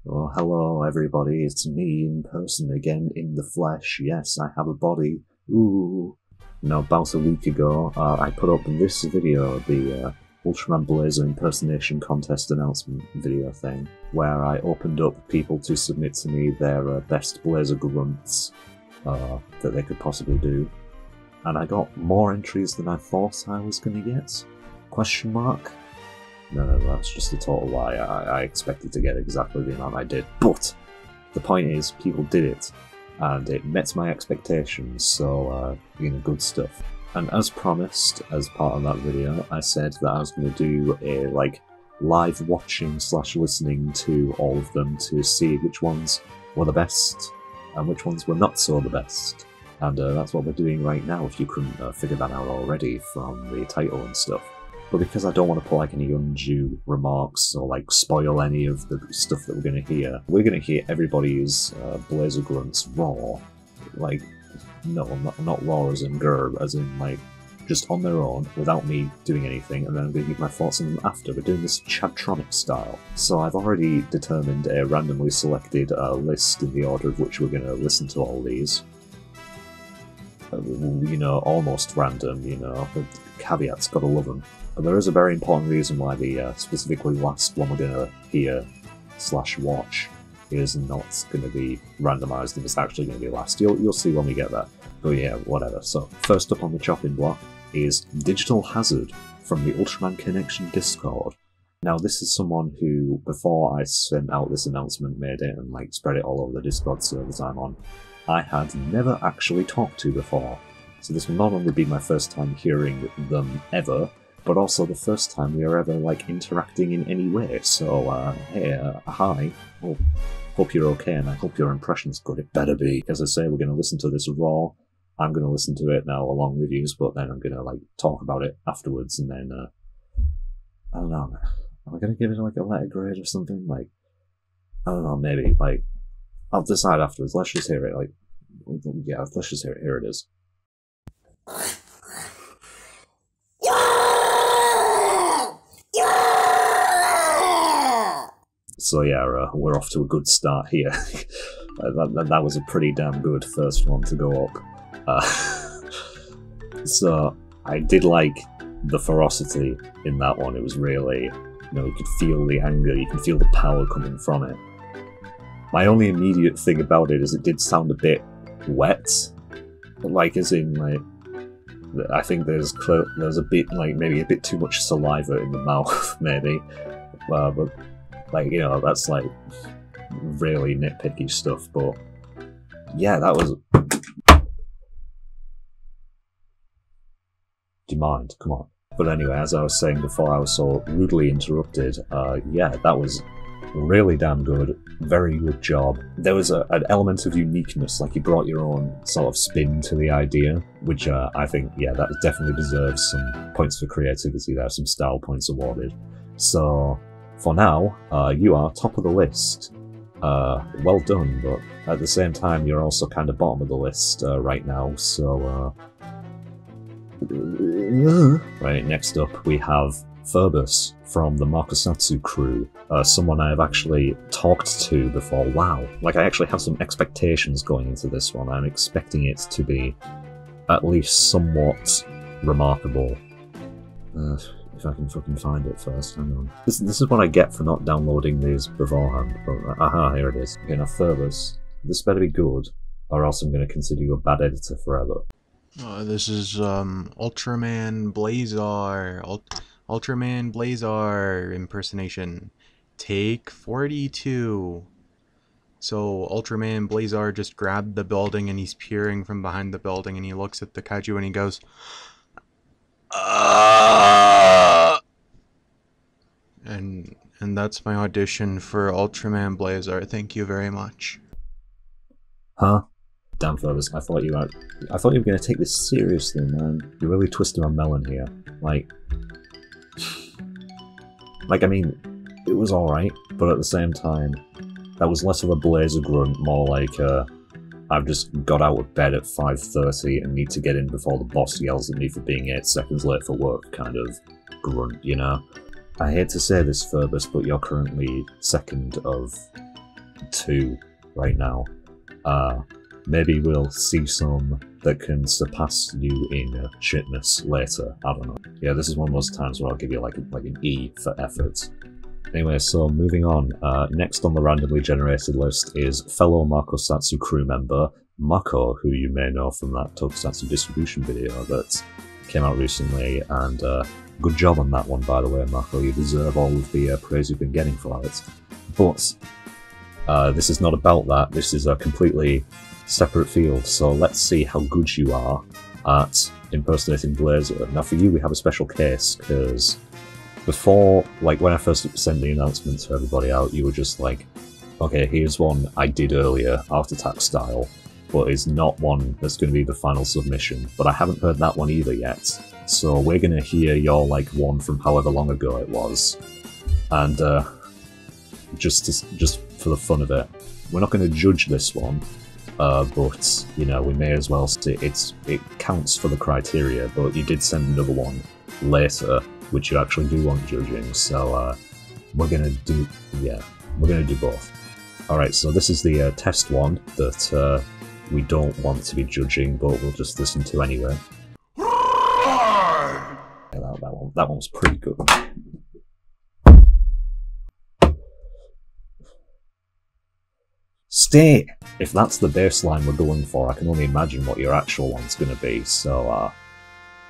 Oh, hello everybody, it's me in person again, in the flesh. Yes, I have a body. Ooh. Now, about a week ago, I put up this video, the Ultraman Blazar impersonation contest announcement video thing, where I opened up people to submit to me their best Blazar grunts that they could possibly do. And I got more entries than I thought I was going to get? Question mark? No, that's just a total lie. I expected to get exactly the amount I did. But the point is, people did it, and it met my expectations, so, good stuff. And as promised, as part of that video, I said that I was going to do a, live watching / listening to all of them to see which ones were the best, and which ones were not so the best. And that's what we're doing right now, if you couldn't figure that out already from the title and stuff. But because I don't want to put any undue remarks or spoil any of the stuff that we're going to hear everybody's Blazar grunts raw. No, not raw as in grr, as in just on their own, without me doing anything, and then I'm going to give my thoughts on them after. We're doing this Chadtronic style. So I've already determined a randomly selected list in the order of which we're going to listen to all these. Almost random, the caveats, gotta love them. But there is a very important reason why the specifically last one we're going to hear / watch is not going to be randomised and it's actually going to be last. You'll see when we get there. But yeah, whatever. So, first up on the chopping block is Digital Hazard from the Ultraman Connection Discord. Now, this is someone who, before I sent out this announcement, made it and spread it all over the Discord servers I'm on, I had never actually talked to before. So this will not only be my first time hearing them ever, but also the first time we are ever interacting in any way. So hey, hi. Oh, hope you're okay, and I hope your impression's good. It better be. As I say, we're going to listen to this raw. I'm going to listen to it now along with you, but then I'm going to talk about it afterwards, and then I don't know. Am I going to give it a letter grade or something? I don't know. Maybe I'll decide afterwards. Let's just hear it. Yeah, let's just hear it. Here it is. So yeah, we're off to a good start here. that was a pretty damn good first one to go up. So I did like the ferocity in that one. It was really, you could feel the anger, you can feel the power coming from it. My only immediate thing about it is it did sound a bit wet, as in I think there's a bit maybe a bit too much saliva in the mouth, maybe, but that's really nitpicky stuff. But yeah, that was. Do you mind? Come on. But anyway, as I was saying before, I was so rudely interrupted. Yeah, that was really damn good. Very good job. There was an element of uniqueness, you brought your own sort of spin to the idea, which I think, yeah, that definitely deserves some points for creativity there, some style points awarded. So, for now, you are top of the list. Well done, but at the same time, you're also kind of bottom of the list right now, so... Right, next up we have Phoebus from the Markusatsu crew, someone I have actually talked to before. Wow, I actually have some expectations going into this one. I'm expecting it to be at least somewhat remarkable. If I can fucking find it first, hang on. This is what I get for not downloading these beforehand, but aha, here it is. Okay, now Phoebus, this better be good, or else I'm going to consider you a bad editor forever. This is Ultraman Blazar. Ultraman Blazar impersonation. Take 42. So Ultraman Blazar just grabbed the building and he's peering from behind the building and he looks at the kaiju and he goes, And that's my audition for Ultraman Blazar. Thank you very much. Huh? Damn, Phoebus, I thought you were going to take this seriously, man. You're really twisting my melon here. I mean, it was alright, but at the same time, that was less of a Blazar grunt, more I've just got out of bed at 5:30 and need to get in before the boss yells at me for being 8 seconds late for work kind of grunt, I hate to say this, Phoebus, but you're currently second of 2 right now. Maybe we'll see some that can surpass you in shitness later. I don't know. Yeah, this is one of those times where I'll give you like an E for effort. Anyway, so moving on. Next on the randomly generated list is fellow Makossatsu crew member Mako, who you may know from that Tokusatsu distribution video that came out recently, and good job on that one, by the way, Mako. You deserve all of the praise you've been getting for it. But this is not about that. This is a completely separate field, so let's see how good you are at impersonating Blazar. Now for you, we have a special case, because before, like when I first sent the announcement to everybody out, you were just like, okay, here's one I did earlier, Art Attack style, but it's not one that's going to be the final submission. But I haven't heard that one either yet, so we're going to hear your like one from however long ago it was, and just for the fun of it, we're not going to judge this one, but you know, we may as well say it counts for the criteria. But you did send another one later, which you actually do want judging, so we're gonna do both. Alright, so this is the test one that we don't want to be judging, but we'll just listen to anyway. Yeah, that one was pretty good. Stay! If that's the baseline we're going for, I can only imagine what your actual one's gonna be, so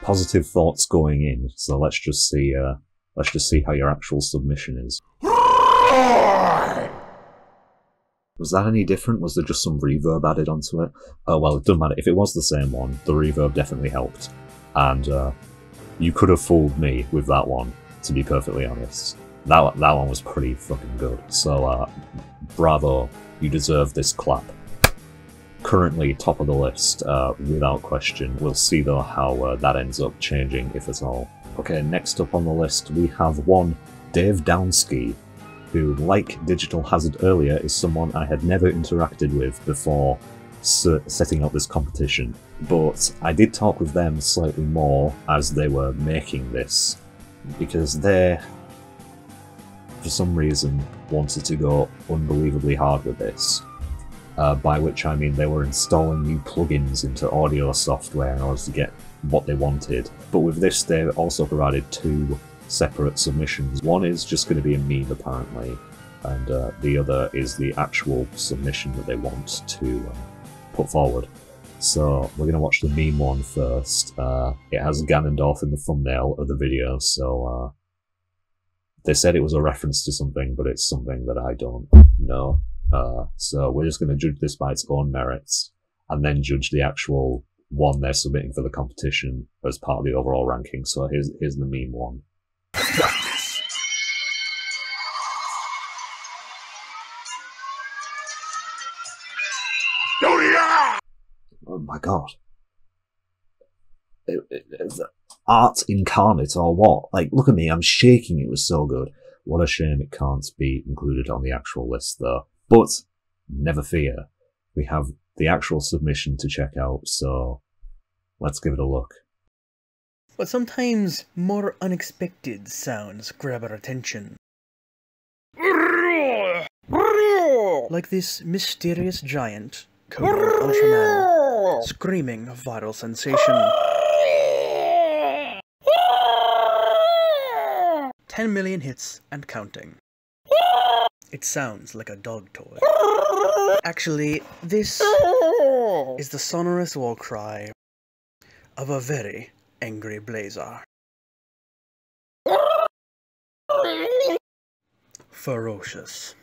positive thoughts going in, so let's just see how your actual submission is. Was that any different? Was there just some reverb added onto it? Oh well, it doesn't matter. If it was the same one, the reverb definitely helped. And you could have fooled me with that one, to be perfectly honest. That one was pretty fucking good. So bravo, you deserve this clap. Currently top of the list, without question. We'll see though how that ends up changing, if at all. Okay, next up on the list we have one Dave Downsky, who, like Digital Hazard earlier, is someone I had never interacted with before setting up this competition. But I did talk with them slightly more as they were making this, because they, for some reason, wanted to go unbelievably hard with this. By which I mean they were installing new plugins into audio software in order to get what they wanted. But with this, they also provided 2 separate submissions. One is just going to be a meme, apparently, and the other is the actual submission that they want to put forward. So we're going to watch the meme one first. It has Ganondorf in the thumbnail of the video, so they said it was a reference to something, but it's something that I don't know. So we're just going to judge this by its own merits, and then judge the actual one they're submitting for the competition as part of the overall ranking. So here's the meme one. Oh my god. It's art incarnate or what? Like, look at me, I'm shaking, it was so good. What a shame it can't be included on the actual list though. But, never fear, we have the actual submission to check out, so let's give it a look. But sometimes more unexpected sounds grab our attention. Like this mysterious giant, coded Ultraman, screaming viral sensation. 10 million hits and counting. It sounds like a dog toy. Actually, this is the sonorous war cry of a very angry Blazar. Ferocious.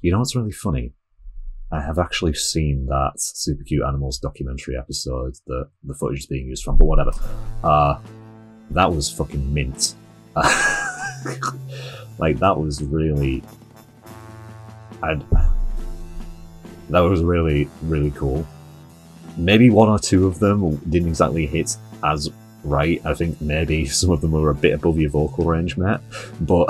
You know what's really funny? I have actually seen that Super Cute Animals documentary episode that the footage is being used from, but whatever. That was fucking mint. Like, that was really... that was really, really cool. Maybe 1 or 2 of them didn't exactly hit as right. I think maybe some of them were a bit above your vocal range, Matt. But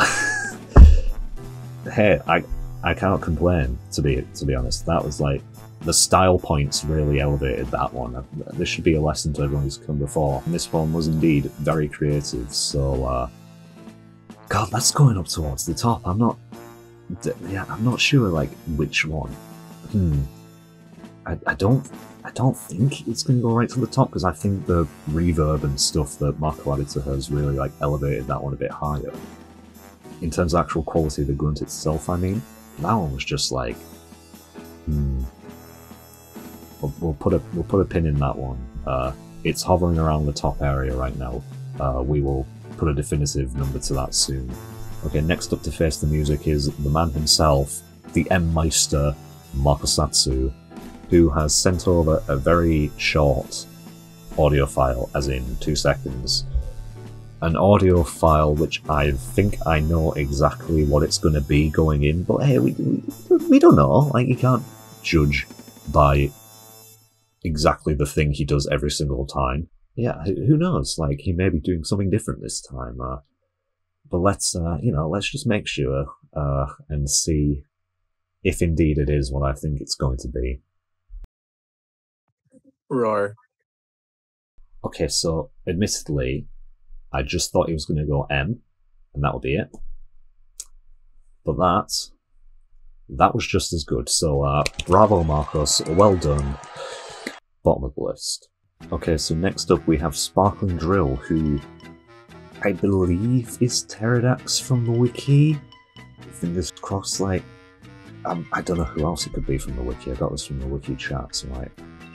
hey, I can't complain, to be honest. That was like, the style points really elevated that one. This should be a lesson to everyone who's come before. And this one was indeed very creative, so God, that's going up towards the top. I'm not sure like which one. I don't think it's going to go right to the top because I think the reverb and stuff that Marco added to hers really like elevated that one a bit higher. In terms of actual quality of the grunt itself, I mean, that one was just like, We'll put a pin in that one. It's hovering around the top area right now. We will put a definitive number to that soon. Okay, next up to face the music is the man himself, the M-Meister Markusatsu, who has sent over a very short audio file, as in 2 seconds. An audio file which I think I know exactly what it's going to be going in, but hey, we don't know. Like, you can't judge by exactly the thing he does every single time. Yeah, who knows? Like, he may be doing something different this time. But let's just make sure and see if indeed it is what I think it's going to be. Roar. Okay, so admittedly, I just thought he was going to go M, and that would be it. But that was just as good. So bravo, Marcos. Well done. Bottom of the list. Okay, so next up we have Sparkling Drill, who I believe is Pterodax from the wiki. Fingers crossed. Like, I don't know who else it could be from the wiki. I got this from the wiki chat, so like,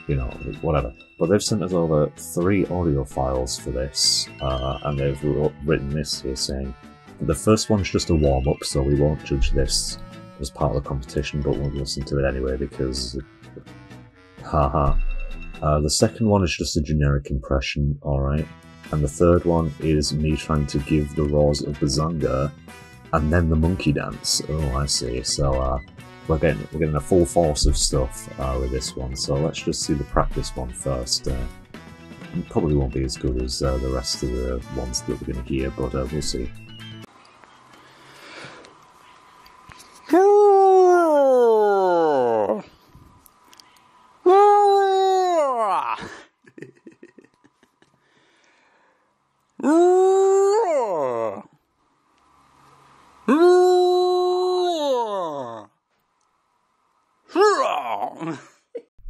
you know, whatever. But they've sent us over 3 audio files for this, and they've written this here saying, the first one's just a warm-up, so we won't judge this as part of the competition, but we'll listen to it anyway because, haha. The second one is just a generic impression, alright. And the third one is me trying to give the roars of Bazanga, and then the monkey dance. Oh, I see. So, we're getting a full force of stuff with this one, so let's just see the practice one first. It probably won't be as good as the rest of the ones that we're going to hear, but we'll see.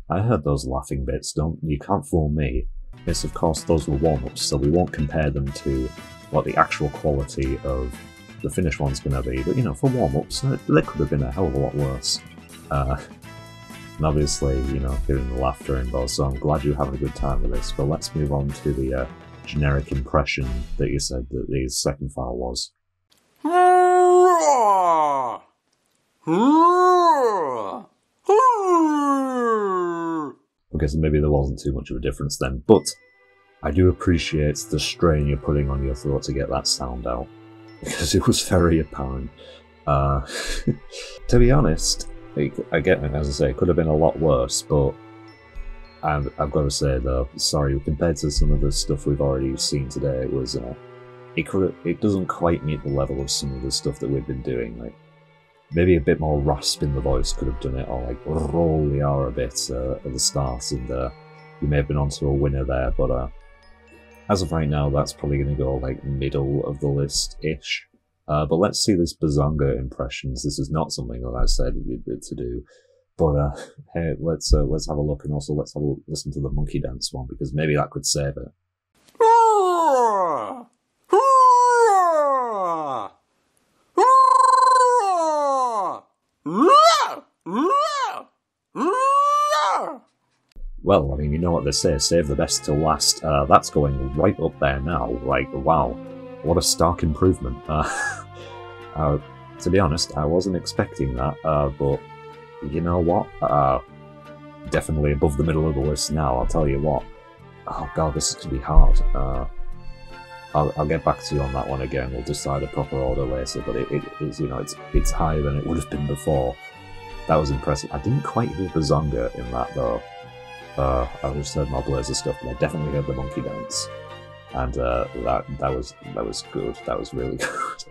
I heard those laughing bits, you can't fool me. Yes, of course, those were warm-ups, so we won't compare them to what the actual quality of the finished one's going to be, but you know, for warm-ups, they could have been a hell of a lot worse. And obviously, you know, hearing the laughter involved, so I'm glad you're having a good time with this, but let's move on to the generic impression that you said that the second file was. Okay, so maybe there wasn't too much of a difference then, but I do appreciate the strain you're putting on your throat to get that sound out, because it was very apparent. To be honest, I get it, as I say, it could have been a lot worse, but I've got to say though, sorry, compared to some of the stuff we've already seen today, it was it doesn't quite meet the level of some of the stuff that we've been doing. Like, maybe a bit more rasp in the voice could have done it, or like roll the R a bit at the start, and you may have been onto a winner there, but as of right now, that's probably going to go like middle of the list-ish. But let's see this Bazanga impressions. This is not something that I said to do, but hey, let's have a look, and also let's have a listen to the monkey dance one, because maybe that could save it. Well, I mean, you know what they say, save the best till last. That's going right up there now. Like, wow, what a stark improvement. To be honest, I wasn't expecting that, but you know what? Definitely above the middle of the list now, I'll tell you what. Oh god, this is going to be hard. I'll get back to you on that one again. We'll decide a proper order later, but it is, you know, it's higher than it would have been before. That was impressive. I didn't quite hear Bazanga in that though. I just heard more Blazar stuff, but I definitely heard the monkey dance, and that was good. That was really good.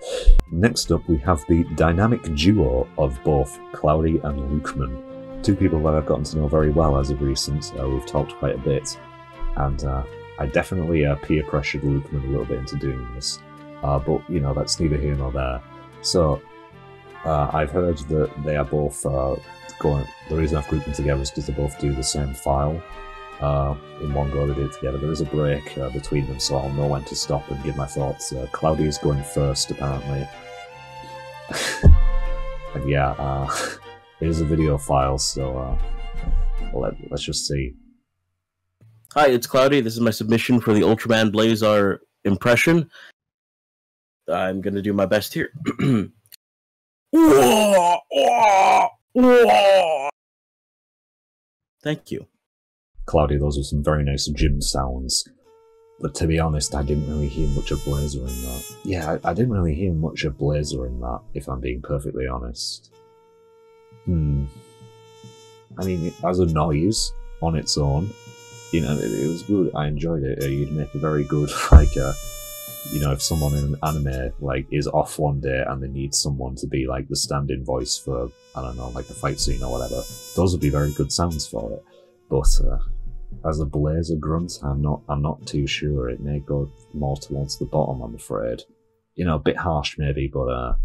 Next up, we have the dynamic duo of both Cloudy and Ultraman, 2 people that I've gotten to know very well as of recent. We've talked quite a bit, and I definitely peer pressured Ultraman a little bit into doing this. but you know, that's neither here nor there. So I've heard that they are both going. The reason I've grouped them together is because they both do the same file. In one go, they do it together. There is a break between them, so I'll know when to stop and give my thoughts. Cloudy is going first, apparently. And yeah, it is a video file, so let's just see. Hi, it's Cloudy. This is my submission for the Ultraman Blazar impression. I'm gonna do my best here. Thank you. Cloudy, those were some very nice gym sounds. But to be honest, I didn't really hear much of Blazar in that. Yeah, I didn't really hear much of Blazar in that, if I'm being perfectly honest. I mean, as a noise on its own, you know, it was good. I enjoyed it. You'd make a very good, like, you know, if someone in an anime, like, is off one day and they need someone to be, like, the stand-in voice for, I don't know, like a fight scene or whatever, those would be very good sounds for it. But, as a Blazar grunt, I'm not too sure. It may go more towards the bottom, I'm afraid. You know, a bit harsh maybe, but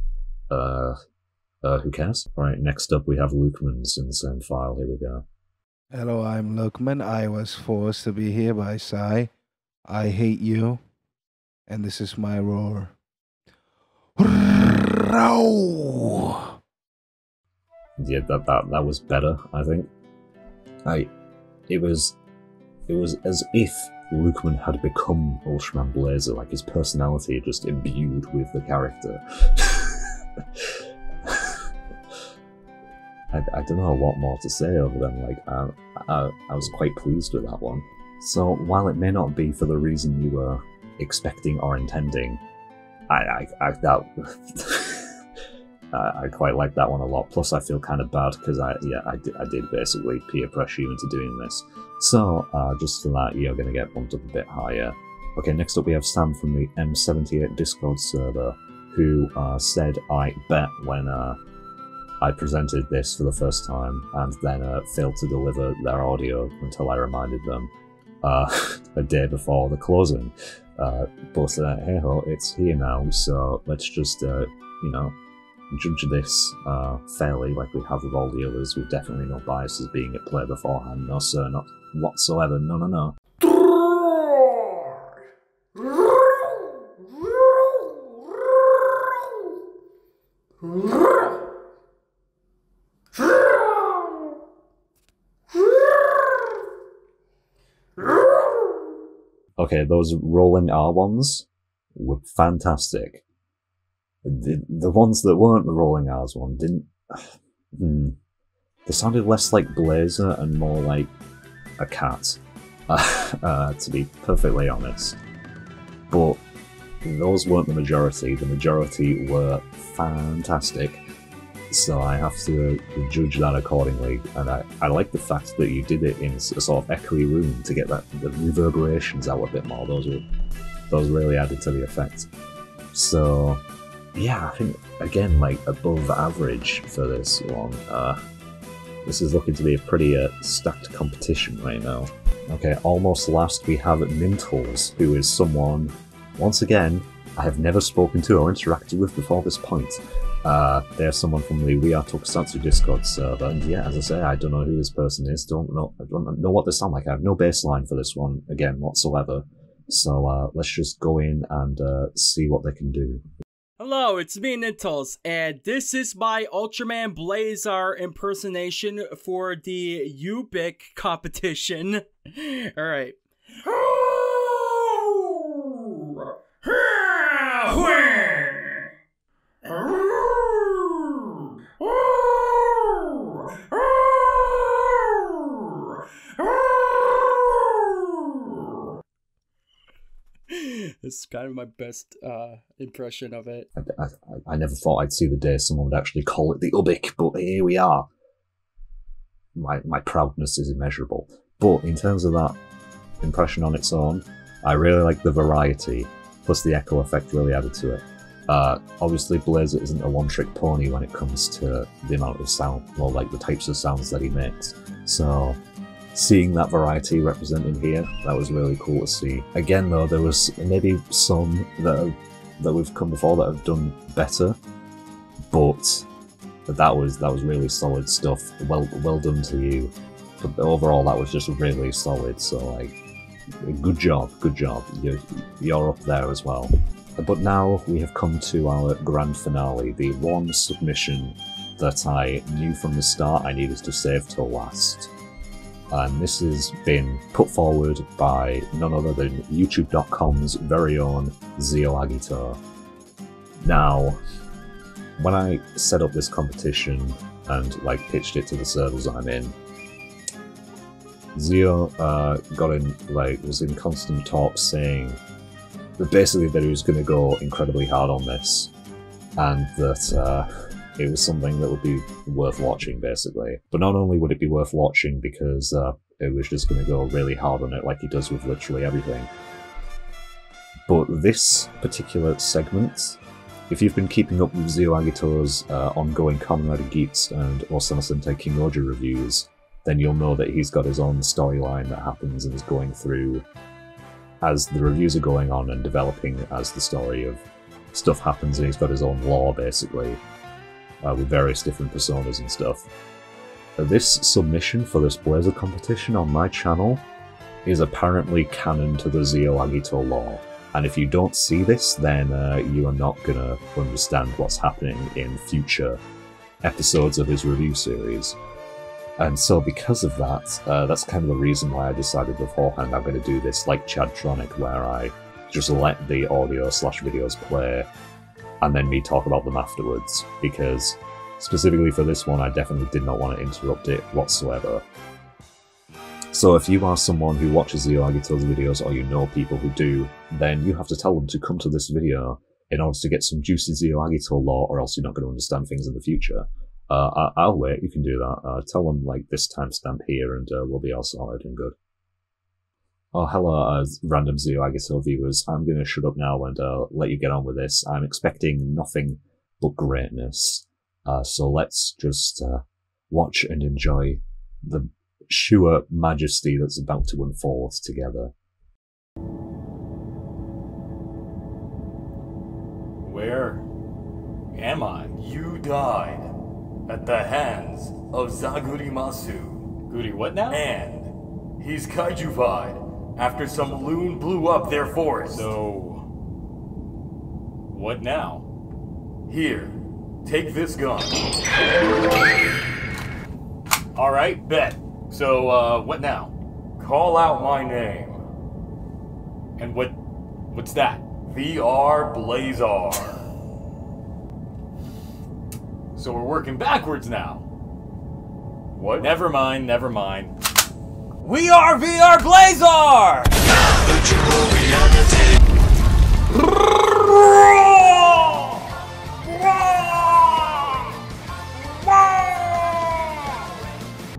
who cares? Alright, next up we have Lukeman's in the same file. Here we go. Hello, I'm Lukeman. I was forced to be here by Sai. I hate you. And this is my roar. Yeah, that was better, I think. It was as if Lukeman had become Ultraman Blazar, like his personality just imbued with the character. I don't know what more to say other than, like, I was quite pleased with that one. So while it may not be for the reason you were expecting or intending, I quite like that one a lot. Plus, I feel kind of bad because I did basically peer pressure you into doing this. So just for that, you're going to get bumped up a bit higher. Okay, next up we have Sam from the M78 Discord server, who said I bet when I presented this for the first time, and then failed to deliver their audio until I reminded them a day before the closing. But hey ho, it's here now, so let's just you know, judge this fairly, like we have with all the others. We've definitely no biases being at play beforehand. No sir, not whatsoever. No, no, no. Okay, those rolling R ones were fantastic. The ones that weren't the rolling R's one didn't... They sounded less like Blazar and more like a cat, to be perfectly honest. But those weren't the majority. The majority were fantastic. So I have to judge that accordingly, and I like the fact that you did it in a sort of echoey room to get the reverberations out a bit more. Those really added to the effect. So yeah, I think again, like, above average for this one. This is looking to be a pretty stacked competition right now. Okay, almost last we have Nintles, who is someone, once again, I have never spoken to or interacted with before this point. They're someone from the We Are Tokusatsu Discord server, and yeah, as I say, I don't know who this person is, I don't know what they sound like. I have no baseline for this one, again, whatsoever. So let's just go in and see what they can do. Hello, it's me, Nintles, and this is my Ultraman Blazar impersonation for the Ubik competition. Alright. This is kind of my best impression of it. I never thought I'd see the day someone would actually call it the Ubik, but here we are. My proudness is immeasurable. But in terms of that impression on its own, I really like the variety, plus the echo effect really added to it. Obviously Blazar isn't a one-trick pony when it comes to the amount of sound, or like the types of sounds that he makes. So seeing that variety represented here, that was really cool to see. Again though, there was maybe some that that we've come before that have done better, but that was really solid stuff. Well done to you. But overall, that was just really solid. So like, good job. You're up there as well. But now we have come to our grand finale, the one submission that I knew from the start I needed to save till last. And this has been put forward by none other than YouTube.com's very own Zio Agito. Now, when I set up this competition and like pitched it to the servers I'm in, Zio was in constant talks saying that basically that he was going to go incredibly hard on this, and that it was something that would be worth watching, basically. But not only would it be worth watching because it was just going to go really hard on it like he does with literally everything, but this particular segment, if you've been keeping up with Zio Agito's ongoing Kamen Rider Geats and Osama Sentai Kimoja reviews, then you'll know that he's got his own storyline that happens and is going through as the reviews are going on and developing as the story of stuff happens, and he's got his own lore, basically, with various different personas and stuff. This submission for this Blazar competition on my channel is apparently canon to the Zio Agito lore. And if you don't see this, then you are not gonna understand what's happening in future episodes of his review series. And so because of that, that's kind of the reason why I decided beforehand I'm going to do this like Chadtronic, where I just let the audio/videos play and then me talk about them afterwards, because specifically for this one I definitely did not want to interrupt it whatsoever. So if you are someone who watches Zio Agito's videos, or you know people who do, then you have to tell them to come to this video in order to get some juicy Zio Agito lore, or else you're not going to understand things in the future. I'll wait, you can do that. Tell them like this timestamp here and we'll be all sorted and good. Oh, hello random Zio Agito viewers, I'm going to shut up now and let you get on with this. I'm expecting nothing but greatness. So let's just watch and enjoy the sheer majesty that's about to unfold together. Where am I? You died at the hands of Zagurimasu. Guri what now? And he's kaijufied after some loon blew up their forest. So, what now? Here, take this gun. Alright, bet. So, what now? Call out my name. And what's that? VR Blazar. So we're working backwards now. What? Never mind. We are VR Blazar!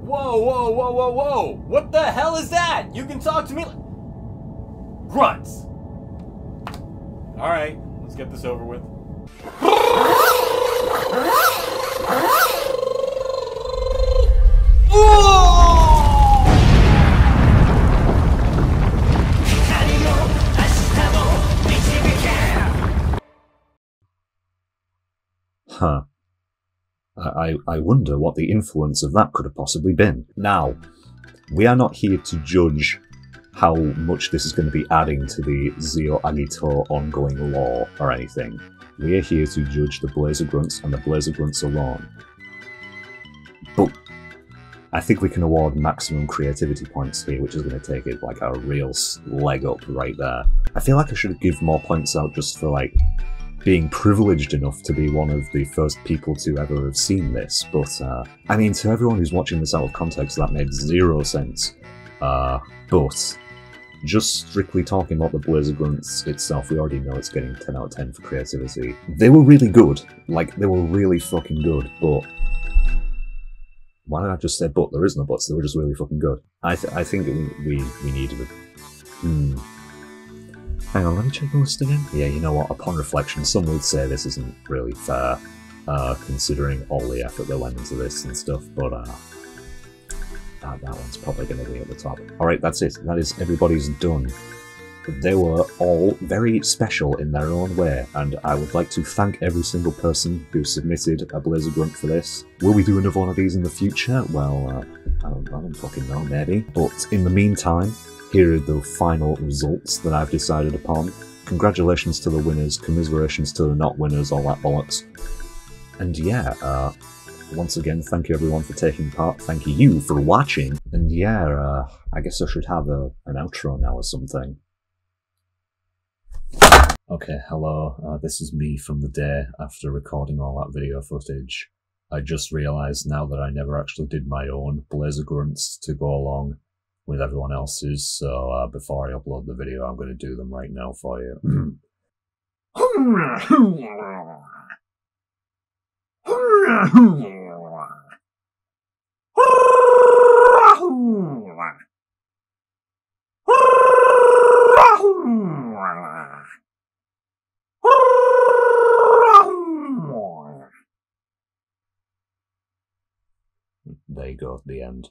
Whoa. What the hell is that? You can talk to me like... Grunts. Alright, let's get this over with. Huh. I wonder what the influence of that could have possibly been. Now, we are not here to judge how much this is going to be adding to the Zio Agito ongoing lore or anything. We are here to judge the Blazar Grunts and the Blazar Grunts alone. But I think we can award maximum creativity points here, which is going to take it like a real leg up right there. I feel like I should give more points out just for like being privileged enough to be one of the first people to ever have seen this, but I mean, to everyone who's watching this out of context, that made zero sense. But just strictly talking about the Blazar Grunts itself, we already know it's getting 10 out of 10 for creativity. They were really good. Like, they were really fucking good, but... Why did I just say but? There is no buts, they were just really fucking good. I think we needed it. Hang on, let me check the list again. Yeah, you know what, upon reflection, some would say this isn't really fair, considering all the effort that went into this and stuff, but that one's probably going to be at the top. Alright, that's it. That is everybody's done. They were all very special in their own way, and I would like to thank every single person who submitted a Blazar Grunt for this. Will we do another one of these in the future? Well, I don't fucking know, maybe. But in the meantime, here are the final results that I've decided upon. Congratulations to the winners, commiserations to the not winners, all that bollocks. And yeah, once again, thank you everyone for taking part, thank you for watching, and yeah, I guess I should have an outro now or something. Okay, hello, this is me from the day after recording all that video footage. I just realised now that I never actually did my own Blazar Grunts to go along with everyone else's, so before I upload the video I'm going to do them right now for you. There you go, the end.